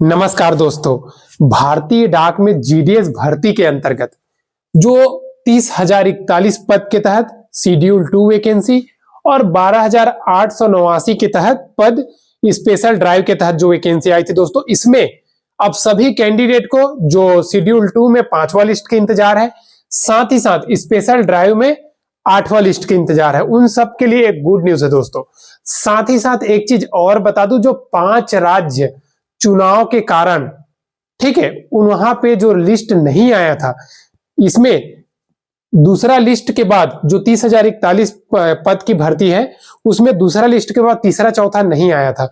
नमस्कार दोस्तों। भारतीय डाक में जीडीएस भर्ती के अंतर्गत जो 30,041 पद के तहत शेड्यूल 2 वैकेंसी और 12,889 के तहत पद स्पेशल ड्राइव के तहत जो वैकेंसी आई थी दोस्तों, इसमें अब सभी कैंडिडेट को जो शेड्यूल 2 में 5वां लिस्ट के इंतजार है, साथ ही साथ स्पेशल ड्राइव में 8वां लिस्ट के इंतजार है। उन सब के लिए एक गुड न्यूज है दोस्तों। साथ ही साथ एक चीज और बता दूं, जो 5 राज्य चुनाव के कारण, ठीक है, वहां पे जो लिस्ट नहीं आया था, इसमें दूसरा लिस्ट के बाद जो 30,041 पद की भर्ती है, उसमें दूसरा लिस्ट के बाद तीसरा चौथा नहीं आया था,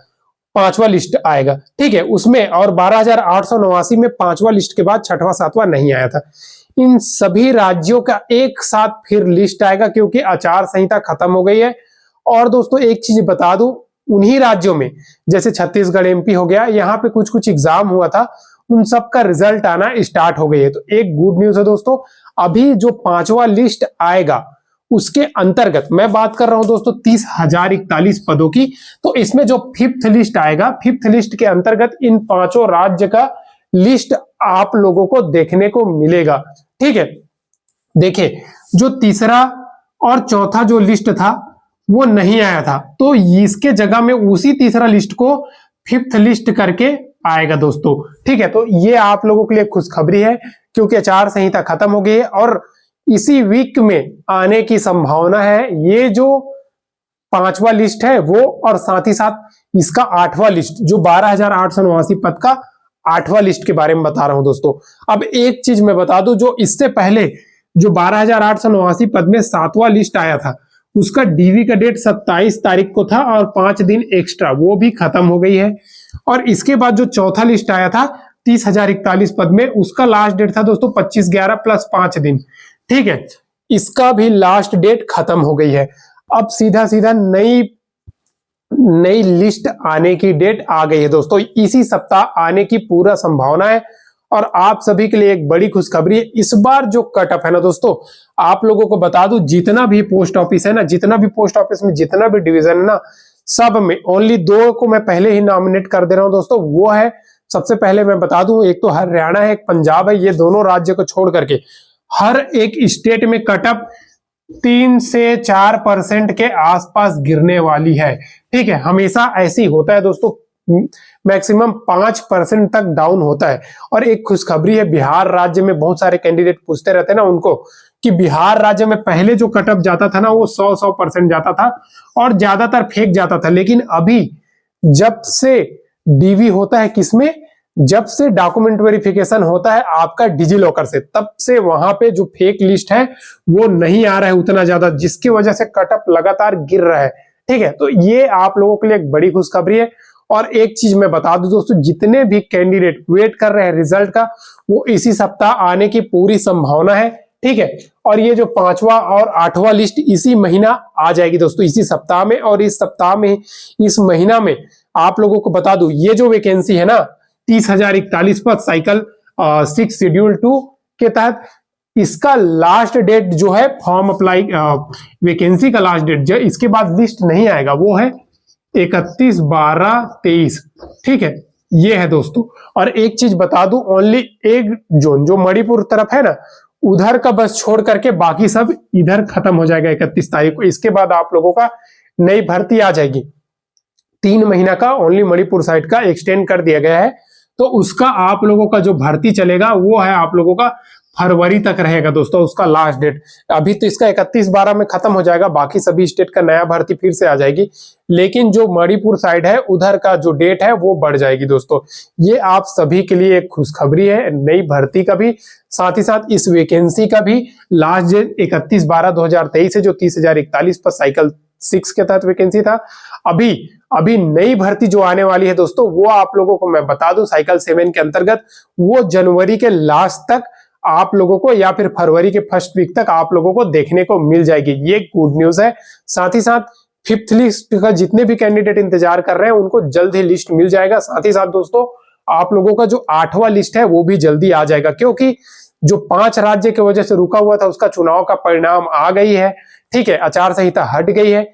5वां लिस्ट आएगा, ठीक है, उसमें। और 12,889 में 5वां लिस्ट के बाद 6वां 7वां नहीं आया था। इन सभी राज्यों का एक साथ फिर लिस्ट आएगा, क्योंकि आचार संहिता खत्म हो गई है। और दोस्तों एक चीज बता दूं, उन्हीं राज्यों में जैसे छत्तीसगढ़ एमपी हो गया, यहाँ पे कुछ कुछ एग्जाम हुआ था, उन सब का रिजल्ट आना स्टार्ट हो गई है। तो एक गुड न्यूज है दोस्तों, अभी जो 5वां लिस्ट आएगा उसके अंतर्गत मैं बात कर रहा हूं दोस्तों 30,041 पदों की। तो इसमें जो 5th लिस्ट आएगा, 5th लिस्ट के अंतर्गत इन 5 राज्य का लिस्ट आप लोगों को देखने को मिलेगा, ठीक है। देखिए, जो तीसरा और चौथा जो लिस्ट था वो नहीं आया था, तो इसके जगह में उसी तीसरा लिस्ट को 5th लिस्ट करके आएगा दोस्तों, ठीक है। तो ये आप लोगों के लिए खुशखबरी है, क्योंकि आचार संहिता खत्म हो गई है और इसी वीक में आने की संभावना है ये जो 5वां लिस्ट है वो, और साथ ही साथ इसका 8वां लिस्ट, जो 12,889 पद का 8वां लिस्ट के बारे में बता रहा हूं दोस्तों। अब एक चीज मैं बता दूं, जो इससे पहले जो 12,889 पद में 7वां लिस्ट आया था, उसका डीवी का डेट 27 तारीख को था और 5 दिन एक्स्ट्रा, वो भी खत्म हो गई है। और इसके बाद जो चौथा लिस्ट आया था 30,041 पद में, उसका लास्ट डेट था दोस्तों 25/11 प्लस 5 दिन, ठीक है। इसका भी लास्ट डेट खत्म हो गई है। अब सीधा सीधा नई लिस्ट आने की डेट आ गई है दोस्तों, इसी सप्ताह आने की पूरा संभावना है। और आप सभी के लिए एक बड़ी खुशखबरी है, इस बार जो कट ऑफ है ना दोस्तों, आप लोगों को बता दूं, जितना भी पोस्ट ऑफिस है ना, जितना भी पोस्ट ऑफिस में जितना भी डिवीजन है ना, सब में ओनली 2 को मैं पहले ही नॉमिनेट कर दे रहा हूं दोस्तों। वो है, सबसे पहले मैं बता दूं, एक तो हरियाणा है, एक पंजाब है। ये दोनों राज्य को छोड़ करके हर एक स्टेट में कट ऑफ 3 से 4% के आसपास गिरने वाली है, ठीक है। हमेशा ऐसे ही होता है दोस्तों, मैक्सिमम 5% तक डाउन होता है। और एक खुशखबरी है, बिहार राज्य में बहुत सारे कैंडिडेट पूछते रहते हैं ना उनको, कि बिहार राज्य में पहले जो कट ऑफ जाता था ना, वो 100% जाता था और ज्यादातर फेक जाता था। लेकिन अभी जब से डीवी होता है, किसमें, जब से डॉक्यूमेंट वेरिफिकेशन होता है आपका डिजी लॉकर से, तब से वहां पे जो फेक लिस्ट है वो नहीं आ रहा है उतना ज्यादा, जिसकी वजह से कट ऑफ लगातार गिर रहा है, ठीक है। तो ये आप लोगों के लिए एक बड़ी खुशखबरी है। और एक चीज मैं बता दूं दोस्तों, जितने भी कैंडिडेट वेट कर रहे हैं रिजल्ट का, वो इसी सप्ताह आने की पूरी संभावना है, ठीक है। और ये जो 5वां और 8वां लिस्ट इसी महीना आ जाएगी दोस्तों, इसी सप्ताह में। और इस सप्ताह में, इस महीना में आप लोगों को बता दूं, ये जो वैकेंसी है ना 30,041 पद साइकिल 6 शेड्यूल 2 के तहत, इसका लास्ट डेट जो है फॉर्म अप्लाई, वैकेंसी का लास्ट डेट जो इसके बाद लिस्ट नहीं आएगा, वो है 31/12/23, ठीक है। ये है दोस्तों। और एक चीज बता दूं, ओनली एक जोन जो मणिपुर तरफ है ना, उधर का बस छोड़ करके बाकी सब इधर खत्म हो जाएगा 31 तारीख को। इसके बाद आप लोगों का नई भर्ती आ जाएगी। 3 महीना का ओनली मणिपुर साइड का एक्सटेंड कर दिया गया है, तो उसका आप लोगों का जो भर्ती चलेगा वो है आप लोगों का फरवरी तक रहेगा दोस्तों, उसका लास्ट डेट। अभी तो इसका 31/12 में खत्म हो जाएगा, बाकी सभी स्टेट का नया भर्ती फिर से आ जाएगी, लेकिन जो मणिपुर साइड है उधर का जो डेट है वो बढ़ जाएगी दोस्तों। ये आप सभी के लिए एक खुशखबरी है, नई भर्ती का भी, साथ ही साथ इस वैकेंसी का भी लास्ट डेट 31/12/2023 है, जो 30,041 पर साइकिल 6 के तहत वैकेंसी था। अभी नई भर्ती जो आने वाली है दोस्तों, वो आप लोगों को मैं बता दूं, साइकिल 7 के अंतर्गत, वो जनवरी के लास्ट तक आप लोगों को, या फिर फरवरी के फर्स्ट वीक तक आप लोगों को देखने को मिल जाएगी। ये गुड न्यूज है। साथ ही साथ 5th लिस्ट का जितने भी कैंडिडेट इंतजार कर रहे हैं उनको जल्द ही लिस्ट मिल जाएगा। साथ ही साथ दोस्तों आप लोगों का जो 8वां लिस्ट है वो भी जल्दी आ जाएगा, क्योंकि जो 5 राज्य की वजह से रुका हुआ था उसका चुनाव का परिणाम आ गई है, ठीक है, आचार संहिता हट गई है।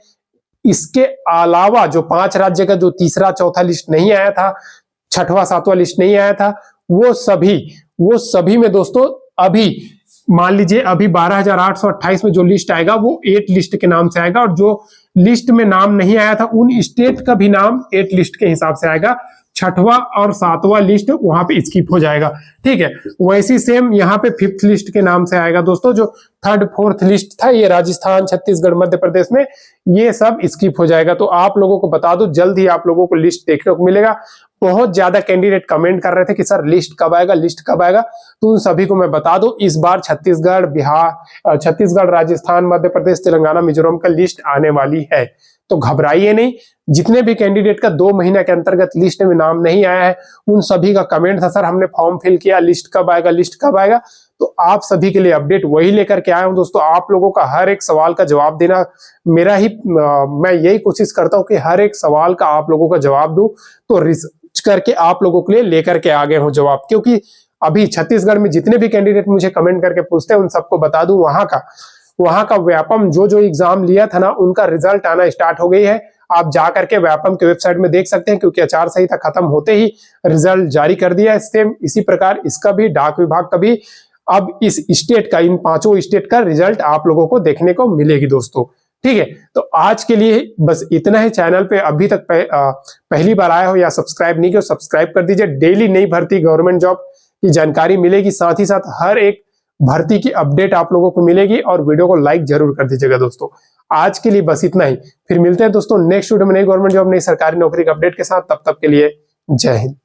इसके अलावा जो 5 राज्य का जो तीसरा चौथा लिस्ट नहीं आया था, छठवां सातवां लिस्ट नहीं आया था, वो सभी में दोस्तों अभी मान लीजिए अभी 12,828 में जो लिस्ट आएगा वो 8 लिस्ट के नाम से आएगा, और जो लिस्ट में नाम नहीं आया था उन स्टेट का भी नाम 8 लिस्ट के हिसाब से आएगा। छठवां और सातवां लिस्ट वहां पे स्किप हो जाएगा, ठीक है। वैसी सेम यहाँ पे 5th लिस्ट के नाम से आएगा दोस्तों। जो 3rd 4th लिस्ट था ये राजस्थान, छत्तीसगढ़, मध्य प्रदेश में, ये सब स्किप हो जाएगा। तो आप लोगों को बता दो, जल्द ही आप लोगों को लिस्ट देखने को मिलेगा। बहुत ज्यादा कैंडिडेट कमेंट कर रहे थे कि सर लिस्ट कब आएगा, लिस्ट कब आएगा, तो उन सभी को मैं बता दूं इस बार छत्तीसगढ़, बिहार, छत्तीसगढ़, राजस्थान, मध्य प्रदेश, तेलंगाना, मिजोरम का लिस्ट आने वाली है। तो घबराइए नहीं। जितने भी कैंडिडेट का 2 महीने के अंतर्गत लिस्ट में नाम नहीं आया है उन सभी का कमेंट था सर हमने फॉर्म फिल किया, लिस्ट कब आएगा, लिस्ट कब आएगा। तो आप सभी के लिए अपडेट वही लेकर के आया हूं दोस्तों। आप लोगों का हर एक सवाल का जवाब देना मेरा ही मैं यही कोशिश करता हूं कि हर एक सवाल का आप लोगों का जवाब दूं। तो रिसर्च करके आप लोगों के लिए लेकर के आ गए हूं जवाब, क्योंकि अभी छत्तीसगढ़ में जितने भी कैंडिडेट मुझे कमेंट करके पूछते हैं उन सबको बता दूं वहां का व्यापम जो एग्जाम लिया था ना उनका रिजल्ट आना स्टार्ट हो गई है। आप जा करके व्यापम के वेबसाइट में देख सकते हैं, क्योंकि आचार संहिता खत्म होते ही रिजल्ट जारी कर दिया है। सेम इसी प्रकार इसका भी डाक विभाग का भी अब इस स्टेट का, इन 5 स्टेट का रिजल्ट आप लोगों को देखने को मिलेगी दोस्तों, ठीक है। तो आज के लिए बस इतना ही। चैनल पे अभी तक पहली बार आए हो या सब्सक्राइब नहीं किया, सब्सक्राइब कर दीजिए। डेली नई भर्ती गवर्नमेंट जॉब की जानकारी मिलेगी, साथ ही साथ हर एक भर्ती की अपडेट आप लोगों को मिलेगी, और वीडियो को लाइक जरूर कर दीजिएगा दोस्तों। आज के लिए बस इतना ही, फिर मिलते हैं दोस्तों नेक्स्ट वीडियो में नई गवर्नमेंट जॉब, नई सरकारी नौकरी के अपडेट के साथ। तब तक के लिए जय हिंद।